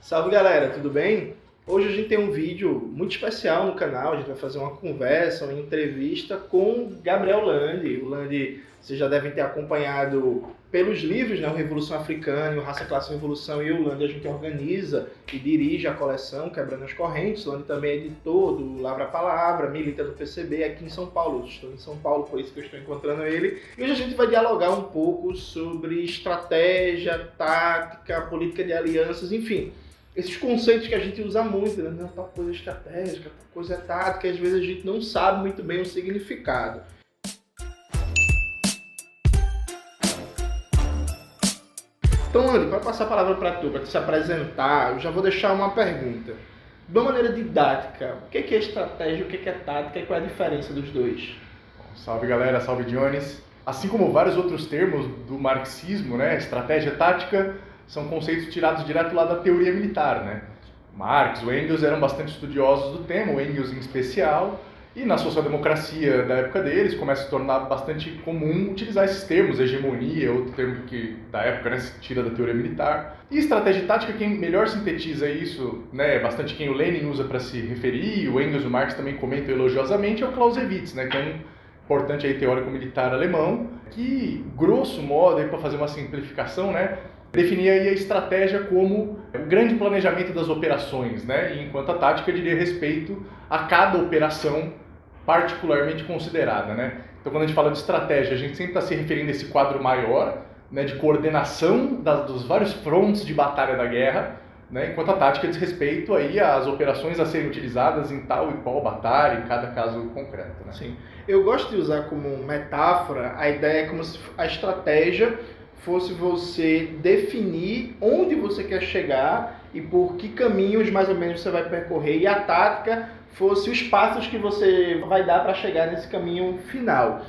Salve galera, tudo bem? Hoje a gente tem um vídeo muito especial no canal, a gente vai fazer uma conversa, uma entrevista com Gabriel Landi. O Landi, vocês já devem ter acompanhado pelos livros, né? O Revolução Africana, o Raça, Classe e Revolução, e o Landi a gente organiza e dirige a coleção Quebrando as Correntes. O Landi também é editor do Lavra a Palavra, milita do PCB aqui em São Paulo. Eu estou em São Paulo, por isso que eu estou encontrando ele. E hoje a gente vai dialogar um pouco sobre estratégia, tática, política de alianças, enfim. Esses conceitos que a gente usa muito, né? Tal coisa é estratégica, tal coisa é tática, e às vezes a gente não sabe muito bem o significado. Então, Landi, para passar a palavra para tu, para te se apresentar, eu já vou deixar uma pergunta. De uma maneira didática, o que é estratégia, o que é tática e qual é a diferença dos dois? Salve galera, salve Dionis. Assim como vários outros termos do marxismo, né, estratégia e tática, são conceitos tirados direto lá da teoria militar, né? Marx, o Engels eram bastante estudiosos do tema, o Engels em especial, e na social-democracia da época deles começa a se tornar bastante comum utilizar esses termos, hegemonia, outro termo que da época, né, se tira da teoria militar. E estratégia e tática, quem melhor sintetiza isso, né, bastante quem o Lenin usa para se referir, o Engels e o Marx também comentam elogiosamente, é o Clausewitz, né, que é um importante aí teórico militar alemão, que, grosso modo, para fazer uma simplificação, né, definia aí a estratégia como o grande planejamento das operações, né? E enquanto a tática diria respeito a cada operação particularmente considerada, né? Então, quando a gente fala de estratégia, a gente sempre está se referindo a esse quadro maior, né, de coordenação dos vários frontes de batalha da guerra, né? Enquanto a tática diz respeito aí às operações a serem utilizadas em tal e qual batalha, em cada caso concreto, né? Sim. Eu gosto de usar como metáfora a ideia como se a estratégia fosse você definir onde você quer chegar e por que caminhos mais ou menos você vai percorrer, e a tática fosse os passos que você vai dar para chegar nesse caminho final.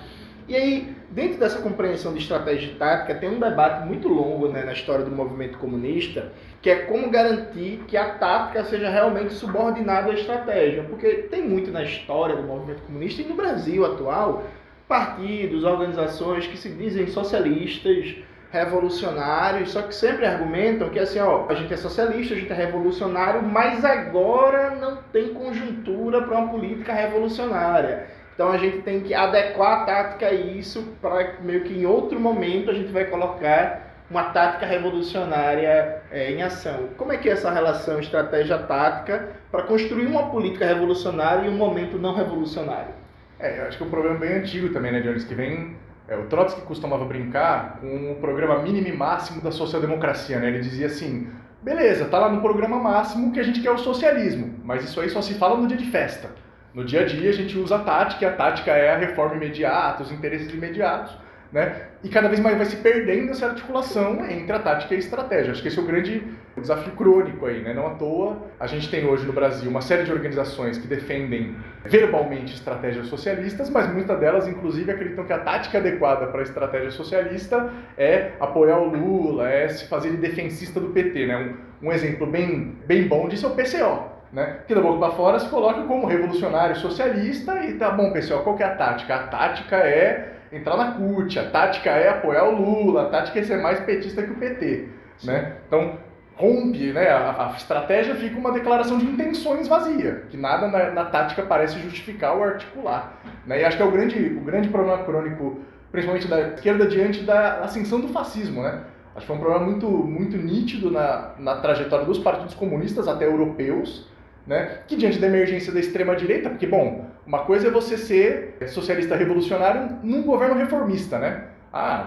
E aí, dentro dessa compreensão de estratégia e tática, tem um debate muito longo, né, na história do movimento comunista, que é como garantir que a tática seja realmente subordinada à estratégia. Porque tem muito na história do movimento comunista e no Brasil atual, partidos, organizações que se dizem socialistas, revolucionários, só que sempre argumentam que assim, ó, a gente é socialista, a gente é revolucionário, mas agora não tem conjuntura para uma política revolucionária. Então a gente tem que adequar a tática a isso, para meio que em outro momento a gente vai colocar uma tática revolucionária em ação. Como é que é essa relação estratégia-tática para construir uma política revolucionária em um momento não revolucionário? Eu acho que é um problema bem antigo também, né, Jones, que vem... o Trotsky costumava brincar com o programa mínimo e máximo da social-democracia, né? Ele dizia assim, beleza, tá lá no programa máximo que a gente quer o socialismo, mas isso aí só se fala no dia de festa. No dia a dia a gente usa a tática, e a tática é a reforma imediata, os interesses imediatos, né? E cada vez mais vai se perdendo essa articulação entre a tática e a estratégia. Acho que esse é o grande desafio crônico aí, né? Não à toa, a gente tem hoje no Brasil uma série de organizações que defendem verbalmente estratégias socialistas, mas muitas delas, inclusive, acreditam que a tática adequada para a estratégia socialista é apoiar o Lula, é se fazer de defensista do PT, né? Um exemplo bem bom disso é o PCO. Né? Que da boca para fora se coloca como revolucionário socialista e tá bom, pessoal, qual que é a tática? A tática é entrar na CUT, a tática é apoiar o Lula, a tática é ser mais petista que o PT, né? Então rompe, né? A estratégia fica uma declaração de intenções vazia, que nada na tática parece justificar ou articular, né? E acho que é o grande problema crônico, principalmente da esquerda, diante da ascensão do fascismo, né? Acho que foi um problema muito nítido na trajetória dos partidos comunistas, até europeus, né? Que diante da emergência da extrema-direita, porque, bom, uma coisa é você ser socialista revolucionário num governo reformista, né?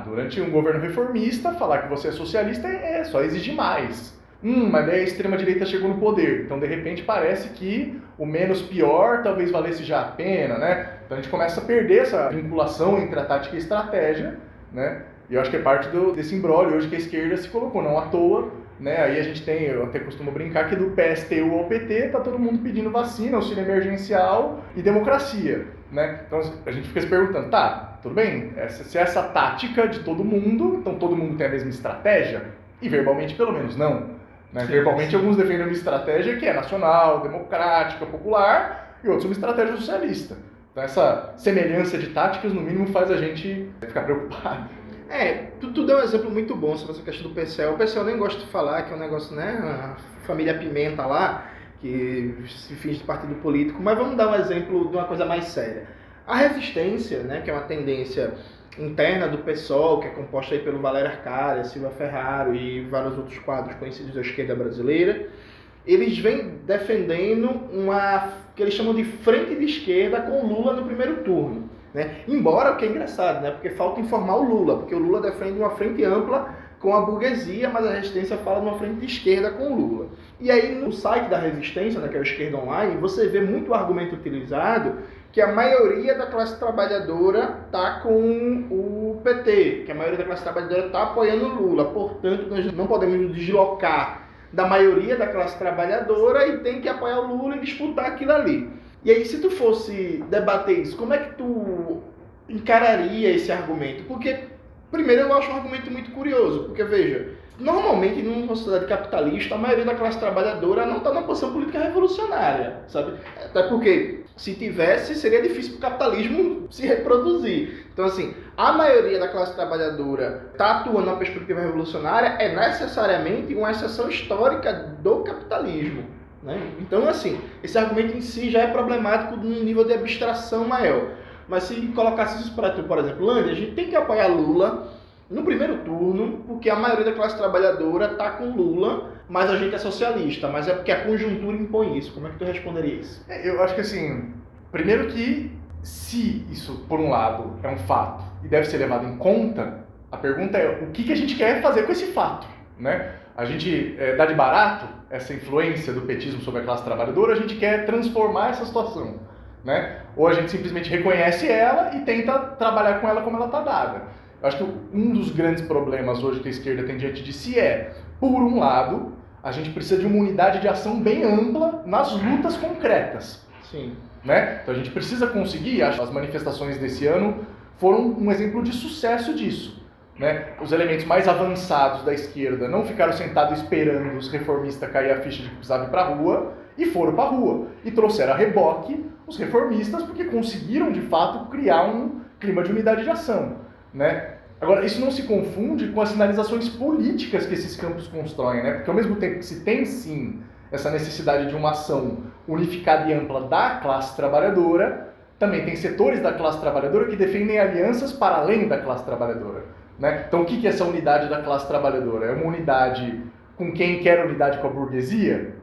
Durante um governo reformista, falar que você é socialista é só exigir mais. Mas daí a extrema-direita chegou no poder, então de repente parece que o menos pior talvez valesse já a pena, né? Então a gente começa a perder essa vinculação entre a tática e a estratégia, né? E eu acho que é parte desse imbróglio hoje que a esquerda se colocou, não à toa, né? Aí a gente tem, eu até costumo brincar que do PSTU ao PT tá todo mundo pedindo vacina, auxílio emergencial e democracia, né? Então a gente fica se perguntando, tá, tudo bem, se essa tática de todo mundo, então todo mundo tem a mesma estratégia? E verbalmente pelo menos não, né? Verbalmente alguns defendem uma estratégia que é nacional, democrática, popular, e outros uma estratégia socialista. Então essa semelhança de táticas no mínimo faz a gente ficar preocupado. Tu deu um exemplo muito bom sobre essa questão do PCL. O PCL nem gosta de falar, que é um negócio, né, a família Pimenta lá, que se finge de partido político, mas vamos dar um exemplo de uma coisa mais séria. A resistência, né, que é uma tendência interna do PSOL, que é composta aí pelo Valério Arcária, Silva Ferraro e vários outros quadros conhecidos da esquerda brasileira, eles vêm defendendo uma que eles chamam de frente de esquerda com Lula no primeiro turno. Né? Embora, o que é engraçado, né? Porque falta informar o Lula, porque o Lula defende uma frente ampla com a burguesia, mas a resistência fala de uma frente de esquerda com o Lula. E aí no site da resistência, né, que é o Esquerda Online, você vê muito argumento utilizado que a maioria da classe trabalhadora está com o PT, que a maioria da classe trabalhadora está apoiando o Lula, portanto nós não podemos nos deslocar da maioria da classe trabalhadora e tem que apoiar o Lula e disputar aquilo ali. E aí, se tu fosse debater isso, como é que tu encararia esse argumento? Porque, primeiro, eu acho um argumento muito curioso, porque, veja, normalmente, numa sociedade capitalista, a maioria da classe trabalhadora não está numa posição política revolucionária, sabe? Até porque, se tivesse, seria difícil para o capitalismo se reproduzir. Então, assim, a maioria da classe trabalhadora está atuando na perspectiva revolucionária é necessariamente uma exceção histórica do capitalismo. Né? Então, assim, esse argumento em si já é problemático num nível de abstração maior. Mas se colocasse isso para tu, por exemplo, Lândia, a gente tem que apoiar Lula no primeiro turno, porque a maioria da classe trabalhadora está com Lula, mas a gente é socialista, mas é porque a conjuntura impõe isso. Como é que tu responderia isso? Eu acho que, assim, primeiro que se isso, por um lado, é um fato e deve ser levado em conta, a pergunta é o que a gente quer fazer com esse fato, né? A gente dá de barato essa influência do petismo sobre a classe trabalhadora, a gente quer transformar essa situação, né? Ou a gente simplesmente reconhece ela e tenta trabalhar com ela como ela está dada. Eu acho que um dos grandes problemas hoje que a esquerda tem diante de si é, por um lado, a gente precisa de uma unidade de ação bem ampla nas lutas concretas. Sim. Né? Então a gente precisa conseguir, acho que as manifestações desse ano foram um exemplo de sucesso disso. Né? Os elementos mais avançados da esquerda não ficaram sentados esperando os reformistas cair a ficha de que precisavam ir para a rua, e foram para a rua. E trouxeram a reboque os reformistas, porque conseguiram, de fato, criar um clima de unidade de ação. Né? Agora, isso não se confunde com as sinalizações políticas que esses campos constroem, né? Porque ao mesmo tempo que se tem, sim, essa necessidade de uma ação unificada e ampla da classe trabalhadora, também tem setores da classe trabalhadora que defendem alianças para além da classe trabalhadora. Né? Então, o que é essa unidade da classe trabalhadora? É uma unidade com quem quer unidade com a burguesia?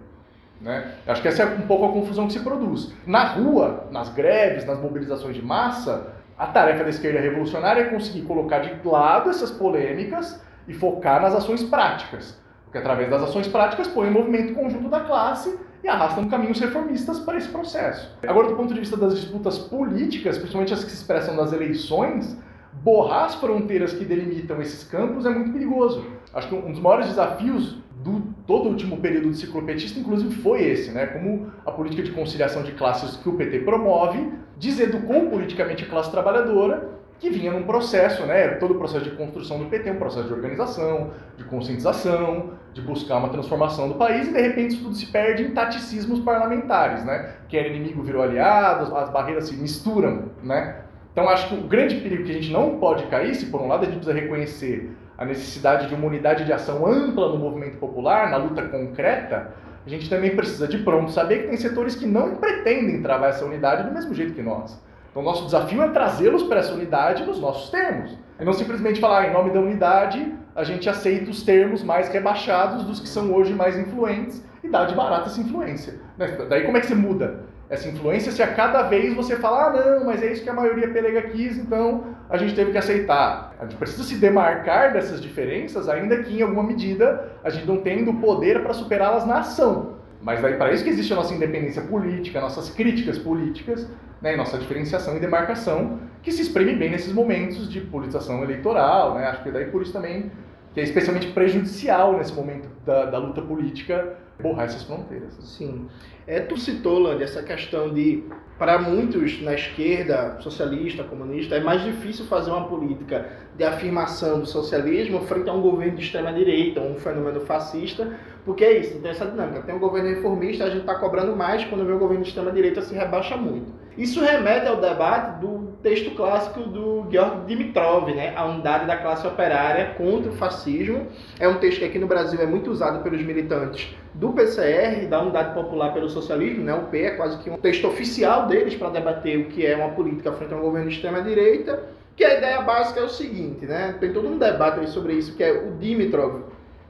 Né? Acho que essa é um pouco a confusão que se produz. Na rua, nas greves, nas mobilizações de massa, a tarefa da esquerda revolucionária é conseguir colocar de lado essas polêmicas e focar nas ações práticas. Porque através das ações práticas põe em movimento o conjunto da classe e arrastam caminhos reformistas para esse processo. Agora, do ponto de vista das disputas políticas, principalmente as que se expressam nas eleições, borrar as fronteiras que delimitam esses campos é muito perigoso. Acho que um dos maiores desafios do todo o último período do ciclo petista, inclusive, foi esse, né? Como a política de conciliação de classes que o PT promove deseducou politicamente a classe trabalhadora, que vinha num processo, né? Todo o processo de construção do PT, um processo de organização, de conscientização, de buscar uma transformação do país, e de repente isso tudo se perde em taticismos parlamentares, né? Quem era inimigo virou aliado, as barreiras se misturam, né? Então, acho que o grande perigo que a gente não pode cair, se por um lado a gente precisa reconhecer a necessidade de uma unidade de ação ampla no movimento popular, na luta concreta, a gente também precisa de pronto saber que tem setores que não pretendem travar essa unidade do mesmo jeito que nós. Então, nosso desafio é trazê-los para essa unidade nos nossos termos. E não simplesmente falar, em nome da unidade, a gente aceita os termos mais rebaixados dos que são hoje mais influentes e dá de barato essa influência. Daí como é que você muda essa influência se a cada vez você fala, não, mas é isso que a maioria pelega quis, então a gente teve que aceitar. A gente precisa se demarcar dessas diferenças, ainda que em alguma medida a gente não tenha o poder para superá-las na ação. Mas daí para isso que existe a nossa independência política, nossas críticas políticas, né, nossa diferenciação e demarcação, que se exprime bem nesses momentos de politização eleitoral, né? Acho que daí por isso também que é especialmente prejudicial nesse momento da luta política borrar essas fronteiras. Sim. Tu citou, Lândia, essa questão de, para muitos na esquerda, socialista, comunista, é mais difícil fazer uma política de afirmação do socialismo frente a um governo de extrema-direita, um fenômeno fascista, Porque é isso, tem essa dinâmica. Tem um governo reformista, a gente está cobrando mais, quando vem o governo de extrema-direita se rebaixa muito. Isso remete ao debate do texto clássico do Georg Dimitrov, né? A unidade da classe operária contra o fascismo. É um texto que aqui no Brasil é muito usado pelos militantes do PCR, da Unidade Popular pelo Socialismo, né? O P é quase que um texto oficial deles para debater o que é uma política frente a um governo de extrema-direita, que a ideia básica é o seguinte, né? Tem todo um debate aí sobre isso, que é o Dimitrov,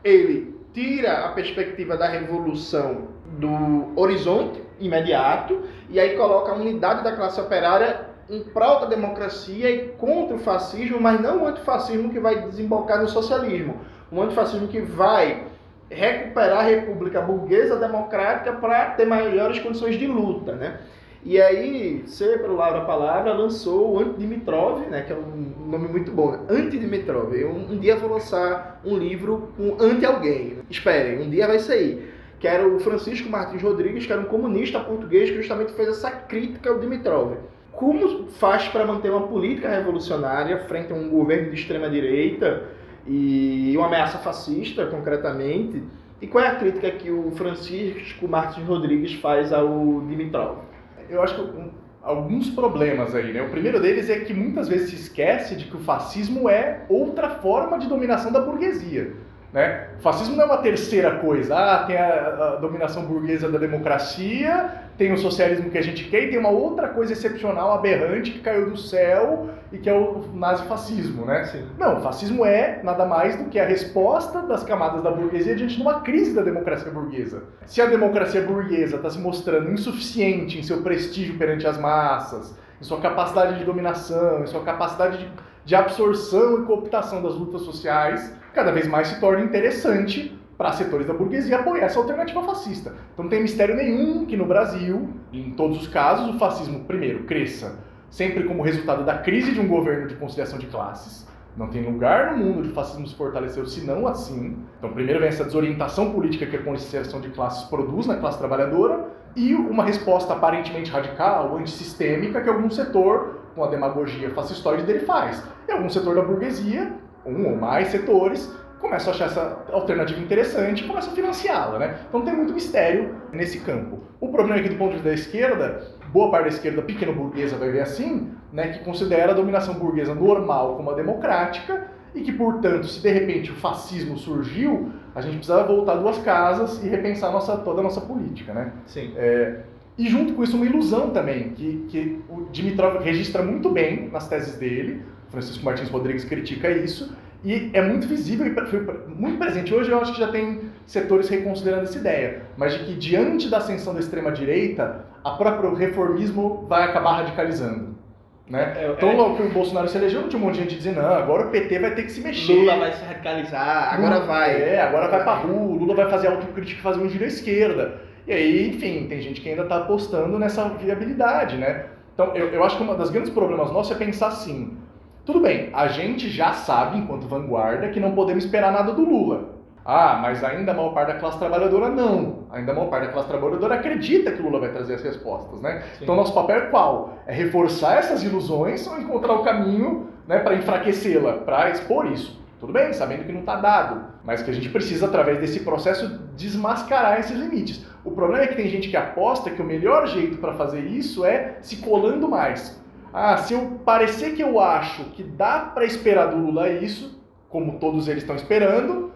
ele tira a perspectiva da revolução do horizonte imediato e aí coloca a unidade da classe operária em prol da democracia e contra o fascismo, mas não o antifascismo que vai desembocar no socialismo. Um antifascismo que vai recuperar a república burguesa democrática para ter maiores condições de luta, né? E aí, C, pelo Laura Palavra, lançou o Anti-Dimitrov, né, que é um nome muito bom, né? Anti-Dimitrov. Um dia vou lançar um livro com anti-alguém. Esperem, um dia vai sair. Que era o Francisco Martins Rodrigues, que era um comunista português que justamente fez essa crítica ao Dimitrov. Como faz para manter uma política revolucionária frente a um governo de extrema-direita e uma ameaça fascista, concretamente? E qual é a crítica que o Francisco Martins Rodrigues faz ao Dimitrov? Eu acho que alguns problemas aí, né? O primeiro deles é que muitas vezes se esquece de que o fascismo é outra forma de dominação da burguesia, né? O fascismo não é uma terceira coisa. Tem a dominação burguesa da democracia, tem o socialismo que a gente quer e tem uma outra coisa excepcional, aberrante, que caiu do céu e que é o nazifascismo, né? Sim. Não, o fascismo é nada mais do que a resposta das camadas da burguesia diante de uma crise da democracia burguesa. Se a democracia burguesa está se mostrando insuficiente em seu prestígio perante as massas, em sua capacidade de dominação, em sua capacidade de absorção e cooptação das lutas sociais, cada vez mais se torna interessante para setores da burguesia apoiar essa alternativa fascista. Então não tem mistério nenhum que no Brasil, em todos os casos, o fascismo, primeiro, cresça sempre como resultado da crise de um governo de conciliação de classes. Não tem lugar no mundo onde o fascismo se fortaleceu senão assim. Então primeiro vem essa desorientação política que a conciliação de classes produz na classe trabalhadora e uma resposta aparentemente radical, antissistêmica, que algum setor, com a demagogia fascistoide dele, faz. E algum setor da burguesia, um ou mais setores, começa a achar essa alternativa interessante e começa a financiá-la, né? Então não tem muito mistério nesse campo. O problema é que do ponto de vista da esquerda, boa parte da esquerda pequeno burguesa vai ver assim, né, que considera a dominação burguesa normal como a democrática e que, portanto, se de repente o fascismo surgiu, a gente precisa voltar duas casas e repensar toda a nossa política, né? Sim. E junto com isso uma ilusão também, que o Dimitrov registra muito bem nas teses dele, Francisco Martins Rodrigues critica isso, e é muito visível e muito presente. Hoje eu acho que já tem setores reconsiderando essa ideia, mas de que diante da ascensão da extrema-direita, a próprio reformismo vai acabar radicalizando. Né? Então, logo que o Bolsonaro se elegeu, não tinha um monte de gente dizendo, não, agora o PT vai ter que se mexer. Lula vai se radicalizar, agora vai. Agora vai pra rua, Lula vai fazer autocrítica e fazer um giro à esquerda. E aí, enfim, tem gente que ainda está apostando nessa viabilidade, né? Então, eu acho que um dos grandes problemas nossos é pensar assim, tudo bem, a gente já sabe, enquanto vanguarda, que não podemos esperar nada do Lula. Mas ainda a maior parte da classe trabalhadora não. Ainda a maior parte da classe trabalhadora acredita que o Lula vai trazer as respostas, né? Sim. Então, nosso papel é qual? É reforçar essas ilusões ou encontrar o caminho, né, para enfraquecê-la, para expor isso. Tudo bem, sabendo que não está dado, mas que a gente precisa, através desse processo, desmascarar esses limites. O problema é que tem gente que aposta que o melhor jeito para fazer isso é se colando mais. Se eu parecer que eu acho que dá para esperar do Lula isso, como todos eles estão esperando,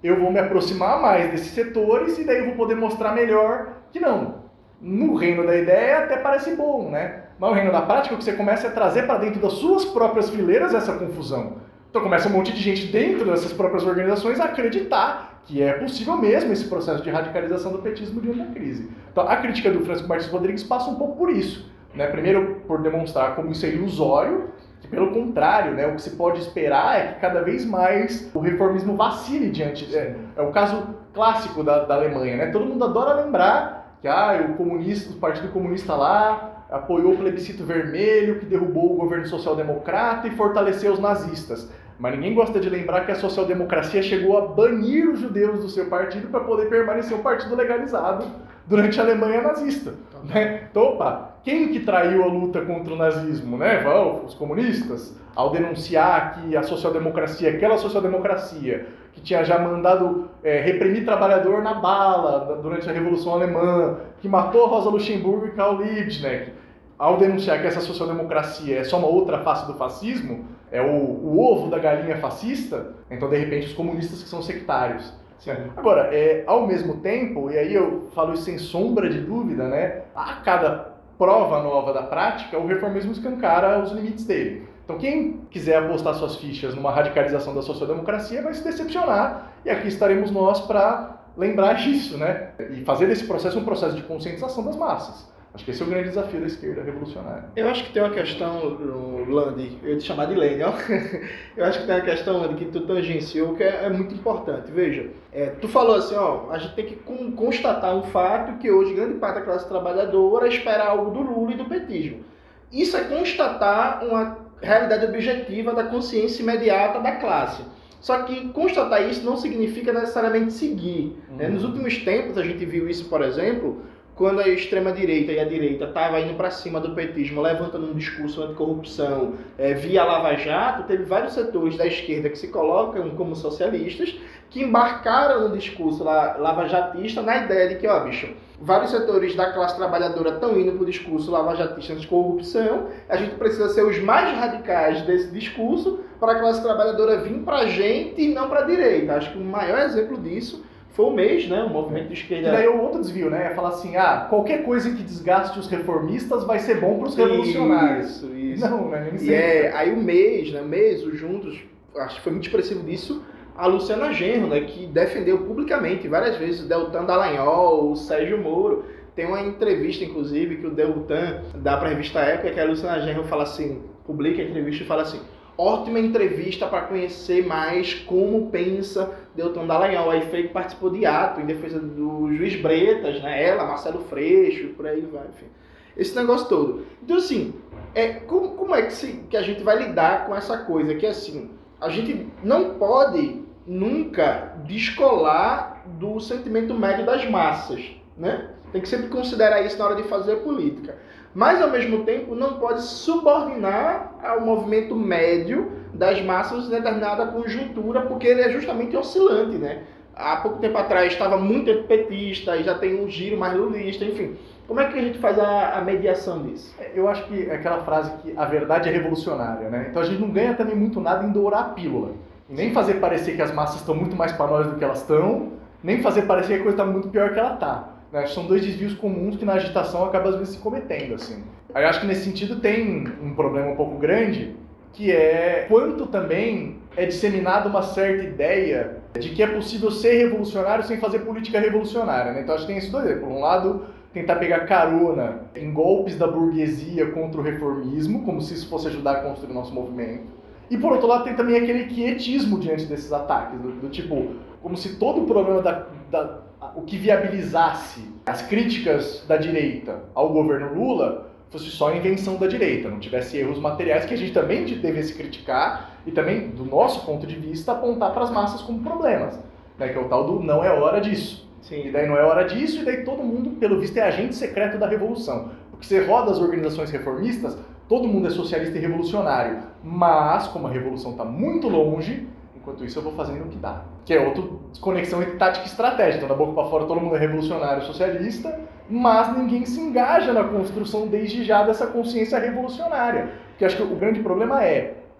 eu vou me aproximar mais desses setores e daí eu vou poder mostrar melhor que não. No reino da ideia até parece bom, né? Mas no reino da prática, o que você começa é trazer para dentro das suas próprias fileiras essa confusão. Então começa um monte de gente dentro dessas próprias organizações a acreditar que é possível mesmo esse processo de radicalização do petismo diante da crise. Então a crítica do Francisco Martins Rodrigues passa um pouco por isso. Né? Primeiro, por demonstrar como isso é ilusório, que pelo contrário, né, o que se pode esperar é que cada vez mais o reformismo vacile diante... É o caso clássico da Alemanha, né? Todo mundo adora lembrar que o Partido Comunista lá apoiou o plebiscito vermelho, que derrubou o governo social-democrata e fortaleceu os nazistas. Mas ninguém gosta de lembrar que a social-democracia chegou a banir os judeus do seu partido para poder permanecer um partido legalizado durante a Alemanha nazista. Né? Então, quem que traiu a luta contra o nazismo? Né? Os comunistas, ao denunciar que a social-democracia, aquela social-democracia que tinha já mandado reprimir trabalhador na bala durante a Revolução Alemã, que matou Rosa Luxemburgo e Karl Liebknecht, ao denunciar que essa social-democracia é só uma outra face do fascismo, é o ovo da galinha fascista, então de repente os comunistas que são sectários. Agora, ao mesmo tempo, e aí eu falo isso sem sombra de dúvida, né, a cada prova nova da prática, o reformismo escancara os limites dele. Então quem quiser apostar suas fichas numa radicalização da social-democracia vai se decepcionar, e aqui estaremos nós para lembrar disso, né, e fazer desse processo um processo de conscientização das massas. Acho que esse é o grande desafio da esquerda revolucionária. Eu acho que tem uma questão, Landi, eu ia te chamar de Lênin, ó. Eu acho que tem uma questão, Landi, que tu tangenciou, que é muito importante. Veja, tu falou assim, ó, a gente tem que constatar um fato que hoje grande parte da classe trabalhadora espera algo do Lula e do petismo. Isso é constatar uma realidade objetiva da consciência imediata da classe. Só que constatar isso não significa necessariamente seguir. Né? Nos últimos tempos a gente viu isso, por exemplo, quando a extrema-direita e a direita estavam indo para cima do petismo, levantando um discurso anticorrupção via Lava Jato, teve vários setores da esquerda que se colocam como socialistas, que embarcaram no discurso lavajatista na ideia de que, ó, bicho, vários setores da classe trabalhadora estão indo para o discurso lavajatista anticorrupção, a gente precisa ser os mais radicais desse discurso para a classe trabalhadora vir para a gente e não para a direita. Acho que o maior exemplo disso foi o MES, né? O movimento de esquerda. E daí o outro desvio, né? É falar assim, qualquer coisa que desgaste os reformistas vai ser bom para os revolucionários. Isso. Não, né? Nem sempre. Aí o MES, né? O MES, os Juntos, acho que foi muito expressivo disso, a Luciana Genro, né? Que defendeu publicamente várias vezes o Deltan Dallagnol, o Sérgio Moro. Tem uma entrevista, inclusive, que o Deltan dá para a revista Época, que a Luciana Genro fala assim, publica a entrevista e fala assim: ótima entrevista para conhecer mais como pensa Deltan Dallagnol. Aí Freire participou de ato em defesa do juiz Bretas, né? Ela, Marcelo Freixo, por aí vai, enfim. Esse negócio todo. Então, assim, como é que a gente vai lidar com essa coisa? Que, assim, a gente não pode nunca descolar do sentimento médio das massas, né? Tem que sempre considerar isso na hora de fazer política. Mas, ao mesmo tempo, não pode subordinar ao movimento médio das massas em determinada conjuntura, porque ele é justamente oscilante, né? Há pouco tempo atrás estava muito antipetista, e já tem um giro mais lulista, enfim. Como é que a gente faz a mediação disso? Eu acho que é aquela frase que a verdade é revolucionária, né? Então a gente não ganha também muito nada em dourar a pílula. E nem fazer parecer que as massas estão muito mais para nós do que elas estão, nem fazer parecer que a coisa está muito pior que ela está. São dois desvios comuns que na agitação acaba às vezes se cometendo, assim. Aí eu acho que nesse sentido tem um problema um pouco grande, que é quanto também é disseminada uma certa ideia de que é possível ser revolucionário sem fazer política revolucionária, né? Então acho que tem esses dois. Por um lado, tentar pegar carona em golpes da burguesia contra o reformismo, como se isso fosse ajudar a construir o nosso movimento. E por outro lado, tem também aquele quietismo diante desses ataques, do tipo, como se todo o problema o que viabilizasse as críticas da direita ao governo Lula fosse só a invenção da direita, não tivesse erros materiais que a gente também devesse criticar e também, do nosso ponto de vista, apontar para as massas como problemas, né, que é o tal do não é hora disso. Sim. E daí não é hora disso, e daí todo mundo, pelo visto, é agente secreto da revolução. Porque você roda as organizações reformistas, todo mundo é socialista e revolucionário, mas, como a revolução está muito longe, enquanto isso eu vou fazendo o que dá. Que é outra desconexão entre tática e estratégia. Então, da boca para fora, todo mundo é revolucionário, socialista, mas ninguém se engaja na construção desde já dessa consciência revolucionária. Porque acho que o grande problema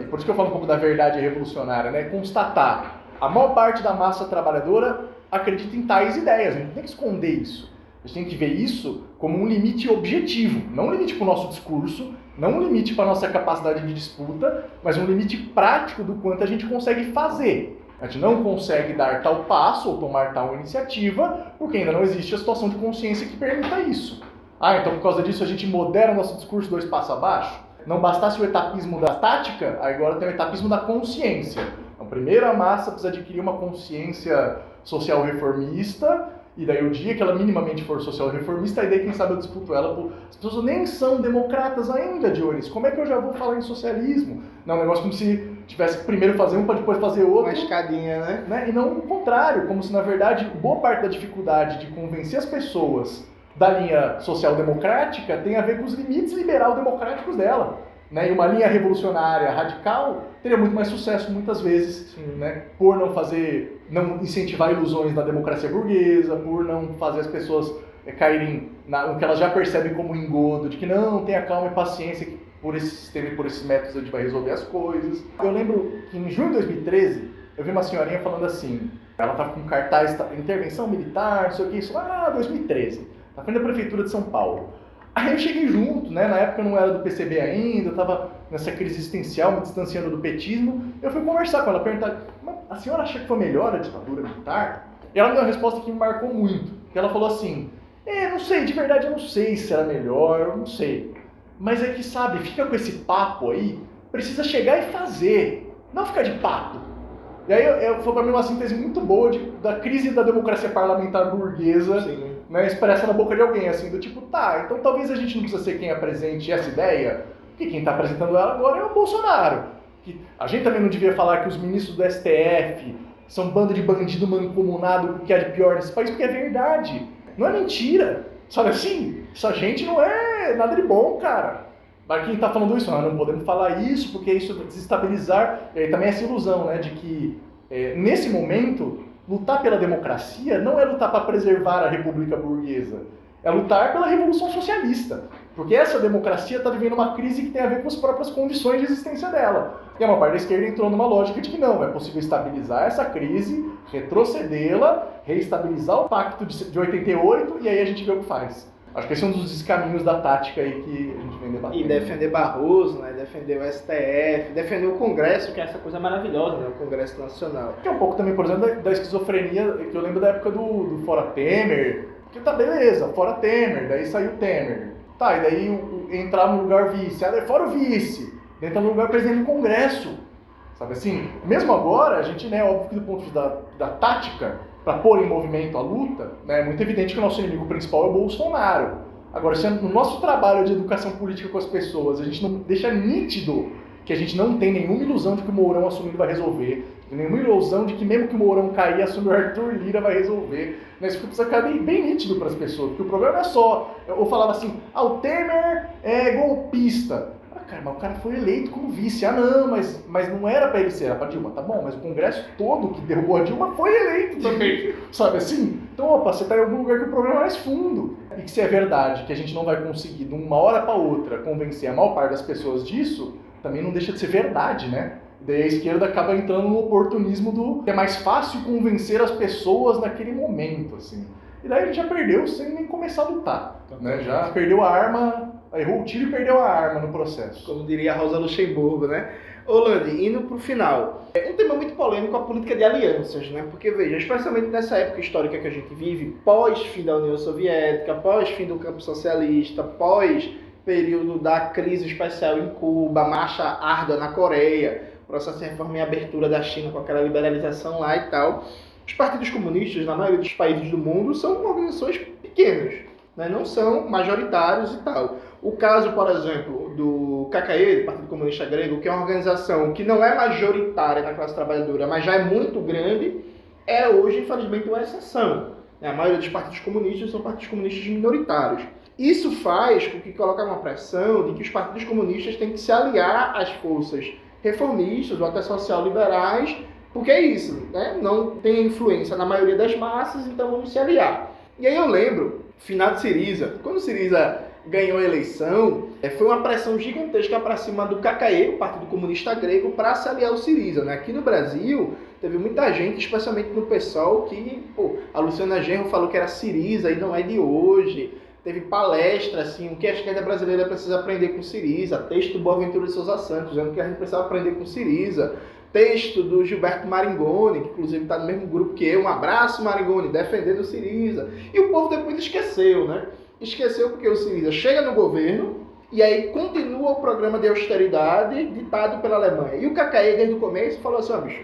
por isso que eu falo um pouco da verdade revolucionária, né? Constatar, a maior parte da massa trabalhadora acredita em tais ideias, a gente não tem que esconder isso. A gente tem que ver isso como um limite objetivo, não um limite para o nosso discurso, não um limite para a nossa capacidade de disputa, mas um limite prático do quanto a gente consegue fazer. A gente não consegue dar tal passo ou tomar tal iniciativa, porque ainda não existe a situação de consciência que permita isso. Então por causa disso a gente modera o nosso discurso 2 passos abaixo? Não bastasse o etapismo da tática, agora tem o etapismo da consciência. Então primeiro a massa precisa adquirir uma consciência social reformista, e daí o dia que ela minimamente for social reformista, aí daí quem sabe eu disputo ela. As pessoas nem são democratas ainda, Dionis. Como é que eu já vou falar em socialismo? Não, um negócio como se tivesse que primeiro fazer um para depois fazer outro. Uma escadinha, né? E não o contrário, como se na verdade boa parte da dificuldade de convencer as pessoas da linha social-democrática tem a ver com os limites liberal-democráticos dela. né, e uma linha revolucionária radical teria muito mais sucesso muitas vezes, né, por não incentivar ilusões da democracia burguesa, por não fazer as pessoas caírem no que elas já percebem como engodo, de que não, tenha calma e paciência, que por esse sistema e por esses métodos a gente vai resolver as coisas. Eu lembro que em junho de 2013, eu vi uma senhorinha falando assim, ela estava com cartaz, intervenção militar, não sei o que, isso lá 2013, na frente da prefeitura de São Paulo. Aí eu cheguei junto, né? Na época eu não era do PCB ainda, eu estava nessa crise existencial, me distanciando do petismo. Eu fui conversar com ela, perguntar, a senhora acha que foi melhor a ditadura militar? E ela me deu uma resposta que me marcou muito. Ela falou assim, não sei, de verdade eu não sei se era melhor, eu não sei. Mas é que, sabe, fica com esse papo aí, precisa chegar e fazer, não ficar de papo. E aí foi para mim uma síntese muito boa da crise da democracia parlamentar burguesa, né, expressa na boca de alguém, assim, do tipo, tá, então talvez a gente não precisa ser quem apresente essa ideia, porque quem está apresentando ela agora é o Bolsonaro. Que a gente também não devia falar que os ministros do STF são um bando de bandido mancomunado com o que há de pior nesse país, porque é verdade, não é mentira, sabe assim? Essa gente não é nada de bom, cara. Mas quem está falando isso, não podemos falar isso, porque isso vai desestabilizar, e aí também essa ilusão, né, de que nesse momento, lutar pela democracia não é lutar para preservar a república burguesa, é lutar pela revolução socialista, porque essa democracia está vivendo uma crise que tem a ver com as próprias condições de existência dela. E uma parte da esquerda entrou numa lógica de que não, é possível estabilizar essa crise, retrocedê-la, reestabilizar o pacto de 88 e aí a gente vê o que faz. Acho que esse é um dos caminhos da tática aí que a gente vem debatendo. E defender Barroso, né? Defender o STF, defender o Congresso, que é essa coisa maravilhosa, né? O Congresso Nacional. Que é um pouco também, por exemplo, da esquizofrenia, que eu lembro da época do Fora Temer, que tá beleza, fora Temer, daí saiu Temer. Tá, e daí entrar no lugar vice, daí fora o vice, daí entrar no lugar presidente do Congresso. Sabe assim? Mesmo agora, a gente, né, óbvio que do ponto de vista da tática, para pôr em movimento a luta, né, é muito evidente que o nosso inimigo principal é o Bolsonaro. Agora, se no nosso trabalho de educação política com as pessoas, a gente não deixa nítido que a gente não tem nenhuma ilusão de que o Mourão assumindo vai resolver, nenhuma ilusão de que mesmo que o Mourão cair, assumir o Arthur Lira vai resolver. Né, isso precisa ficar bem nítido para as pessoas, porque o problema é só, eu falava assim, o Temer é golpista. Cara, mas o cara foi eleito como vice. Não, mas não era pra ele ser, era pra Dilma. Tá bom, mas o Congresso todo que derrubou a Dilma foi eleito também. Sabe assim? Então, opa, você tá em algum lugar que o problema é mais fundo. E que se é verdade que a gente não vai conseguir, de uma hora pra outra, convencer a maior parte das pessoas disso, também não deixa de ser verdade, né? Daí a esquerda acaba entrando no oportunismo do que é mais fácil convencer as pessoas naquele momento, assim. E daí a gente já perdeu sem nem começar a lutar, né? Já perdeu a arma, errou o tiro e perdeu a arma no processo. Como diria a Rosa Luxemburgo, né? Ô Landi, indo pro final, é um tema muito polêmico a política de alianças, né? Porque, veja, especialmente nessa época histórica que a gente vive, pós-fim da União Soviética, pós-fim do campo socialista, pós-período da crise especial em Cuba, marcha árdua na Coreia, processo de reforma e abertura da China com aquela liberalização lá e tal. Os partidos comunistas, na maioria dos países do mundo, são organizações pequenas, né? Não são majoritários e tal. O caso, por exemplo, do KKE, do Partido Comunista Grego, que é uma organização que não é majoritária na classe trabalhadora, mas já é muito grande, é hoje, infelizmente, uma exceção. A maioria dos partidos comunistas são partidos comunistas minoritários. Isso faz com que coloque uma pressão de que os partidos comunistas têm que se aliar às forças reformistas ou até social-liberais, porque é isso, né? Não tem influência na maioria das massas, então vamos se aliar. E aí eu lembro, finado Syriza, quando o Syriza ganhou a eleição, foi uma pressão gigantesca para cima do KKE, o Partido Comunista Grego, para se aliar ao Syriza, né? Aqui no Brasil, teve muita gente, especialmente no PSOL, que, a Luciana Genro falou que era Syriza e não é de hoje. Teve palestra, assim, o que a esquerda brasileira precisa aprender com Syriza, texto do Boaventura de Souza Santos, dizendo que a gente precisa aprender com Syriza. Texto do Gilberto Maringoni, que inclusive está no mesmo grupo que eu, um abraço Maringoni, defendendo o Syriza. E o povo depois esqueceu, né? Esqueceu porque o Syriza chega no governo e aí continua o programa de austeridade ditado pela Alemanha. E o KKE, desde o começo, falou assim, bicho,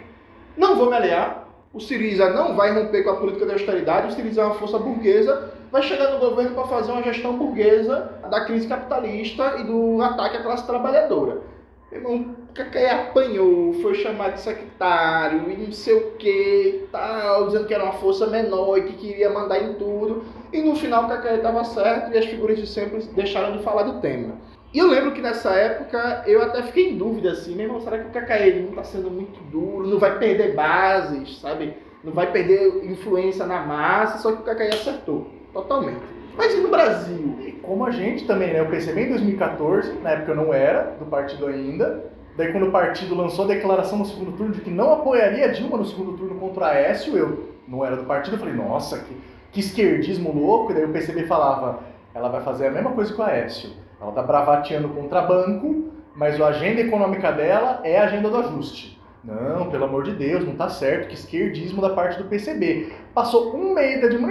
não vou me aliar, o Syriza não vai romper com a política de austeridade, o Syriza é uma força burguesa, vai chegar no governo para fazer uma gestão burguesa da crise capitalista e do ataque à classe trabalhadora. Irmão, o KKE apanhou, foi chamado de sectário e não sei o que, tal, dizendo que era uma força menor e que queria mandar em tudo. E no final o KKE estava certo e as figuras de sempre deixaram de falar do tema. E eu lembro que nessa época eu até fiquei em dúvida assim, meu irmão, será que o KKL não está sendo muito duro, não vai perder bases, sabe? Não vai perder influência na massa, só que o KKL acertou, totalmente. Mas e no Brasil? E como a gente também, né? Eu percebi em 2014, na época eu não era do partido ainda, daí quando o partido lançou a declaração no segundo turno de que não apoiaria a Dilma no segundo turno contra Aécio, eu não era do partido, eu falei, nossa, que esquerdismo louco, e daí o PCB falava, ela vai fazer a mesma coisa que o Aécio. Ela está bravateando contra banco, mas a agenda econômica dela é a agenda do ajuste. Não, pelo amor de Deus, não está certo, que esquerdismo da parte do PCB. Passou um mês da Dilma,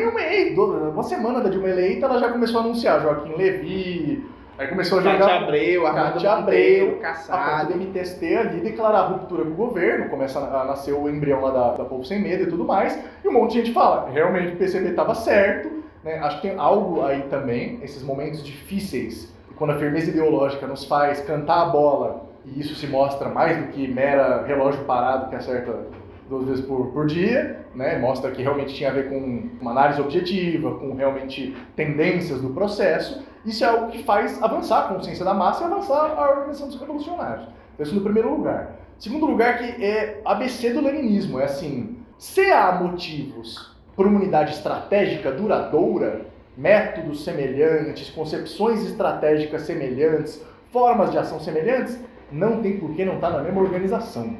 uma semana da Dilma eleita, ela já começou a anunciar Joaquim Levy, aí começou a jogar... Cátia Abreu, Kassab, do MTST ali, declarar a ruptura com o governo, começa a nascer o embrião lá da Povo Sem Medo e tudo mais, e um monte de gente fala, realmente o PCB estava certo, né? Acho que tem algo aí também, esses momentos difíceis, quando a firmeza ideológica nos faz cantar a bola, e isso se mostra mais do que mera relógio parado que acerta 2 vezes por dia, né? Mostra que realmente tinha a ver com uma análise objetiva, com realmente tendências do processo. Isso é algo que faz avançar a consciência da massa e avançar a organização dos revolucionários. Então, isso no primeiro lugar. Segundo lugar, que é ABC do leninismo, é assim, se há motivos para uma unidade estratégica duradoura, métodos semelhantes, concepções estratégicas semelhantes, formas de ação semelhantes, não tem por que não estar na mesma organização.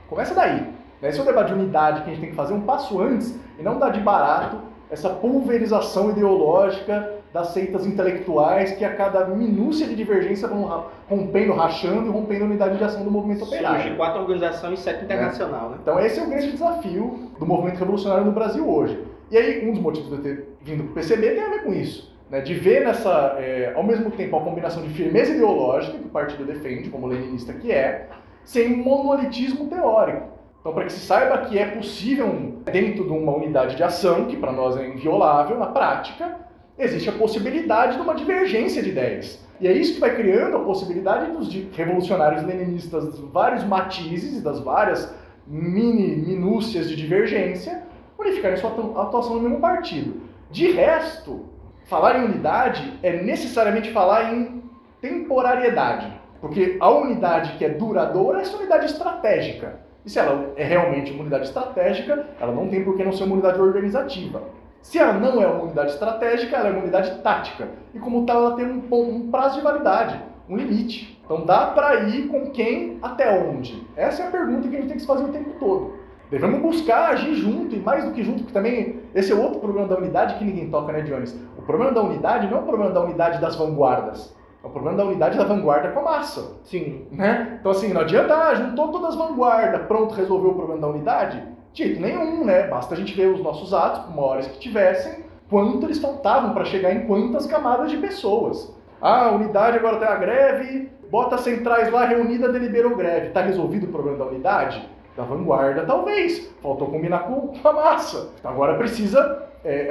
Começa daí. Esse é o debate de unidade que a gente tem que fazer um passo antes e não dar de barato essa pulverização ideológica das seitas intelectuais que a cada minúcia de divergência vão rompendo, rachando e rompendo a unidade de ação do movimento operário. Surge 4 organizações e 7 internacional, né? Então esse é o grande desafio do movimento revolucionário no Brasil hoje. E aí, um dos motivos de eu ter vindo para o PCB tem a ver com isso. Né? De ver nessa, ao mesmo tempo, a combinação de firmeza ideológica que o partido defende, como leninista que é, sem monolitismo teórico. Então, para que se saiba que é possível, dentro de uma unidade de ação, que para nós é inviolável, na prática, existe a possibilidade de uma divergência de ideias. E é isso que vai criando a possibilidade dos revolucionários leninistas, dos vários matizes, das várias minúcias de divergência, unificarem sua atuação no mesmo partido. De resto, falar em unidade é necessariamente falar em temporariedade. Porque a unidade que é duradoura é essa unidade estratégica. E se ela é realmente uma unidade estratégica, ela não tem por que não ser uma unidade organizativa. Se ela não é uma unidade estratégica, ela é uma unidade tática. E como tal, ela tem um prazo de validade, um limite. Então dá para ir com quem até onde? Essa é a pergunta que a gente tem que se fazer o tempo todo. Devemos buscar agir junto, e mais do que junto, porque também esse é outro problema da unidade que ninguém toca, né, Jones? O problema da unidade não é o problema da unidade das vanguardas. É o problema da unidade da vanguarda com a massa. Sim. Né? Então assim, não adianta, juntou todas as vanguardas, pronto, resolveu o problema da unidade? De jeito nenhum, né? Basta a gente ver os nossos atos, por maiores que tivessem, quanto eles faltavam para chegar em quantas camadas de pessoas. Ah, a unidade agora tem a greve, bota as centrais lá reunida, deliberou greve. Está resolvido o problema da unidade? Da vanguarda, talvez. Faltou combinar com a massa. Agora precisa,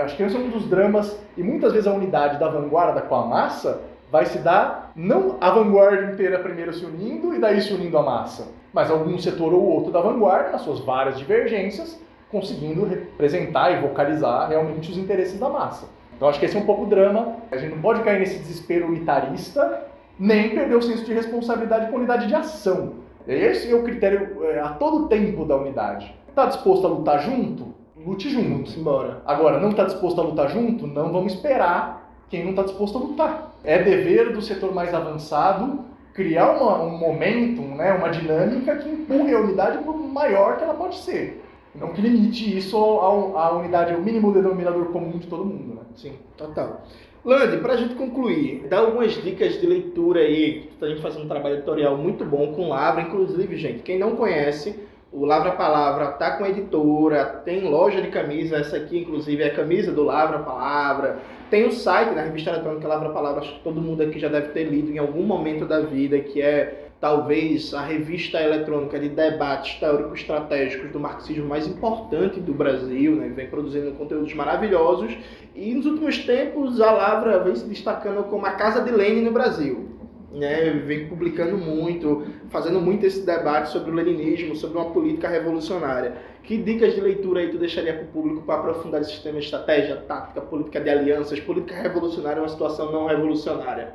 acho que esse é um dos dramas, e muitas vezes a unidade da vanguarda com a massa vai se dar, não a vanguarda inteira primeiro se unindo e daí se unindo à massa, mas algum setor ou outro da vanguarda, nas suas várias divergências, conseguindo representar e vocalizar realmente os interesses da massa. Então acho que esse é um pouco o drama. A gente não pode cair nesse desespero unitarista, nem perder o senso de responsabilidade com a unidade de ação. Esse é o critério a todo tempo da unidade. Está disposto a lutar junto? Lute junto. Embora. Agora, não está disposto a lutar junto? Não vamos esperar quem não está disposto a lutar. É dever do setor mais avançado criar um momento, né, uma dinâmica que empurre a unidade para o maior que ela pode ser. Não que limite isso à unidade, ao mínimo denominador comum de todo mundo. Né? Sim, total. Lande, para a gente concluir, dá algumas dicas de leitura aí. A gente faz um trabalho editorial muito bom com Lavra. Inclusive, gente, quem não conhece, o Lavra Palavra tá com a editora, tem loja de camisa, essa aqui, inclusive, é a camisa do Lavra Palavra. Tem o site da revista eletrônica Lavra Palavra, acho que todo mundo aqui já deve ter lido em algum momento da vida, que é talvez a revista eletrônica de debates teórico-estratégicos do marxismo mais importante do Brasil, né? Vem produzindo conteúdos maravilhosos e nos últimos tempos a Lavra vem se destacando como a casa de Lenin no Brasil. Né? Vem publicando muito, fazendo muito esse debate sobre o leninismo, sobre uma política revolucionária. Que dicas de leitura aí tu deixaria para o público para aprofundar esse sistema de estratégia, tática, política de alianças, política revolucionária, uma situação não revolucionária?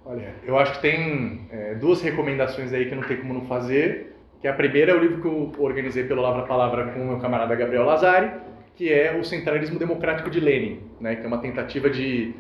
Olha, eu acho que tem duas recomendações aí que não tem como não fazer. Que a primeira é o livro que eu organizei pelo Lavra Palavra com o meu camarada Gabriel Lazari, que é o Centralismo Democrático de Lenin, né? Que é uma tentativa de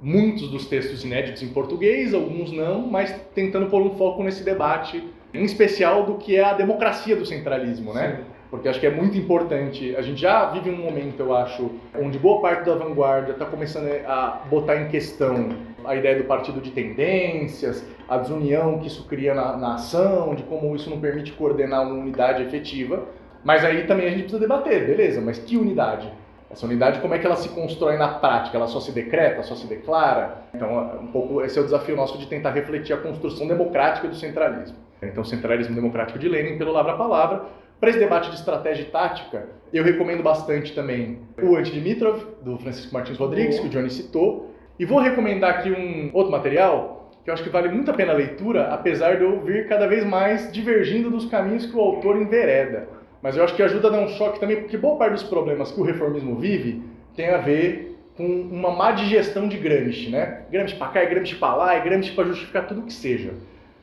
muitos dos textos inéditos em português, alguns não, mas tentando pôr um foco nesse debate, em especial do que é a democracia do centralismo, né? Sim. Porque acho que é muito importante. A gente já vive um momento, eu acho, onde boa parte da vanguarda está começando a botar em questão a ideia do partido de tendências, a desunião que isso cria na ação, de como isso não permite coordenar uma unidade efetiva. Mas aí também a gente precisa debater, beleza, mas que unidade? Essa unidade, como é que ela se constrói na prática? Ela só se decreta, só se declara? Então, um pouco esse é o desafio nosso de tentar refletir a construção democrática do centralismo. Então, Centralismo Democrático de Lenin, pelo Lavra Palavra. Para esse debate de estratégia e tática, eu recomendo bastante também o Antidimitrov, do Francisco Martins Rodrigues, que o Johnny citou. E vou recomendar aqui um outro material que eu acho que vale muito a pena a leitura, apesar de eu vir cada vez mais divergindo dos caminhos que o autor envereda. Mas eu acho que ajuda a dar um choque também, porque boa parte dos problemas que o reformismo vive tem a ver com uma má digestão de Gramsci, né? Gramsci pra cá, é Gramsci pra lá, é Gramsci pra justificar tudo o que seja.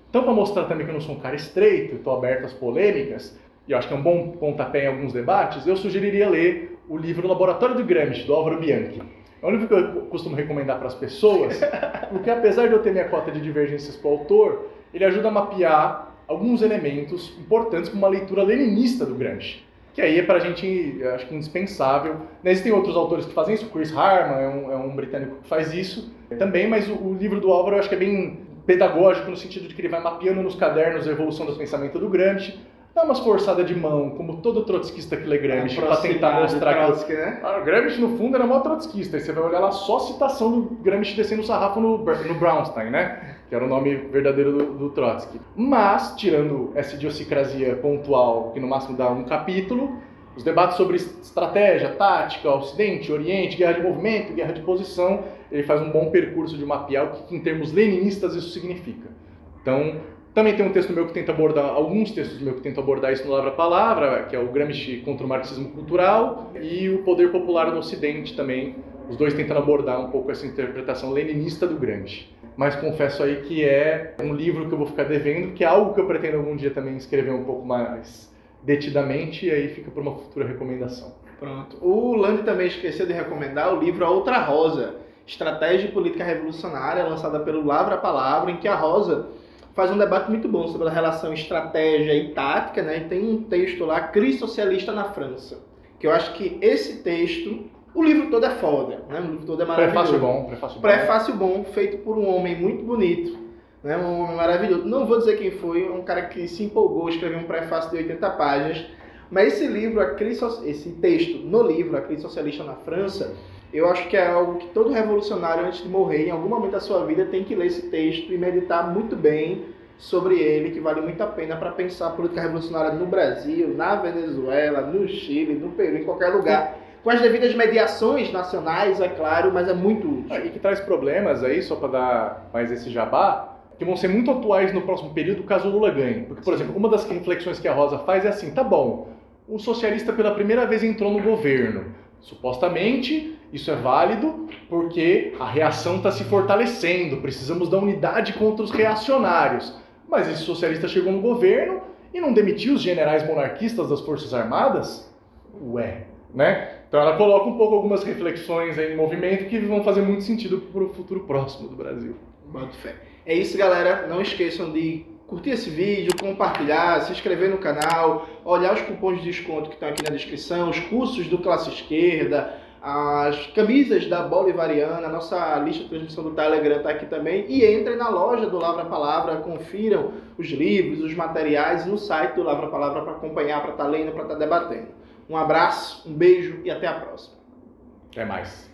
Então, para mostrar também que eu não sou um cara estreito, estou aberto às polêmicas, e eu acho que é um bom pontapé em alguns debates, eu sugeriria ler o livro Laboratório do Gramsci, do Álvaro Bianchi. É um livro que eu costumo recomendar para as pessoas, porque apesar de eu ter minha cota de divergências com o autor, ele ajuda a mapear alguns elementos importantes para uma leitura leninista do Gramsci, que aí é para a gente, acho que indispensável. Existem outros autores que fazem isso, Chris Harman é um britânico que faz isso também, mas o livro do Álvaro eu acho que é bem pedagógico no sentido de que ele vai mapeando nos cadernos a evolução do pensamento do Gramsci, dá umas forçadas de mão, como todo trotskista que lê Gramsci, para tentar mostrar Trotsky, né? O Gramsci, no fundo, era mó trotskista. Aí você vai olhar lá só citação do Gramsci descendo o sarrafo no Brownstein, né? Que era o nome verdadeiro do Trotsky. Mas, tirando essa idiosincrasia pontual, que no máximo dá um capítulo, os debates sobre estratégia, tática, Ocidente, Oriente, guerra de movimento, guerra de posição, ele faz um bom percurso de mapear o que, em termos leninistas, isso significa. Então, também tem um texto meu que tenta abordar, alguns textos meus que tentam abordar isso no Lavra Palavra, que é o Gramsci contra o marxismo cultural, e o Poder Popular no Ocidente também, os dois tentando abordar um pouco essa interpretação leninista do Gramsci. Mas confesso aí que é um livro que eu vou ficar devendo, que é algo que eu pretendo algum dia também escrever um pouco mais detidamente, e aí fica para uma futura recomendação. Pronto. O Landi também esqueceu de recomendar o livro A Outra Rosa, Estratégia e Política Revolucionária, lançada pelo Lavra Palavra, em que a Rosa faz um debate muito bom sobre a relação estratégia e tática, né? E tem um texto lá, Crise Socialista na França, que eu acho que esse texto, o livro todo é foda, né? O livro todo é maravilhoso. Prefácio bom, feito por um homem muito bonito, né? Um homem maravilhoso. Não vou dizer quem foi, um cara que se empolgou, escreveu um prefácio de 80 páginas, mas esse livro, esse texto no livro, A Crise Socialista na França, eu acho que é algo que todo revolucionário, antes de morrer, em algum momento da sua vida, tem que ler esse texto e meditar muito bem sobre ele, que vale muito a pena para pensar a política revolucionária no Brasil, na Venezuela, no Chile, no Peru, em qualquer lugar. Com as devidas mediações nacionais, é claro, mas é muito útil. E que traz problemas aí, só para dar mais esse jabá, que vão ser muito atuais no próximo período caso o Lula ganhe. Porque, por exemplo, uma das reflexões que a Rosa faz é assim, tá bom, o socialista pela primeira vez entrou no governo. Supostamente, isso é válido porque a reação está se fortalecendo, precisamos da unidade contra os reacionários. Mas esse socialista chegou no governo e não demitiu os generais monarquistas das Forças Armadas? Ué, né? Então ela coloca um pouco algumas reflexões aí em movimento que vão fazer muito sentido para o futuro próximo do Brasil. Boto fé. É isso, galera. Não esqueçam de curtir esse vídeo, compartilhar, se inscrever no canal, olhar os cupons de desconto que estão aqui na descrição, os cursos do Classe Esquerda, as camisas da Bolivariana, a nossa lista de transmissão do Telegram está aqui também. E entrem na loja do Lavra Palavra, confiram os livros, os materiais no site do Lavra Palavra para acompanhar, para estar lendo, para estar debatendo. Um abraço, um beijo e até a próxima. Até mais.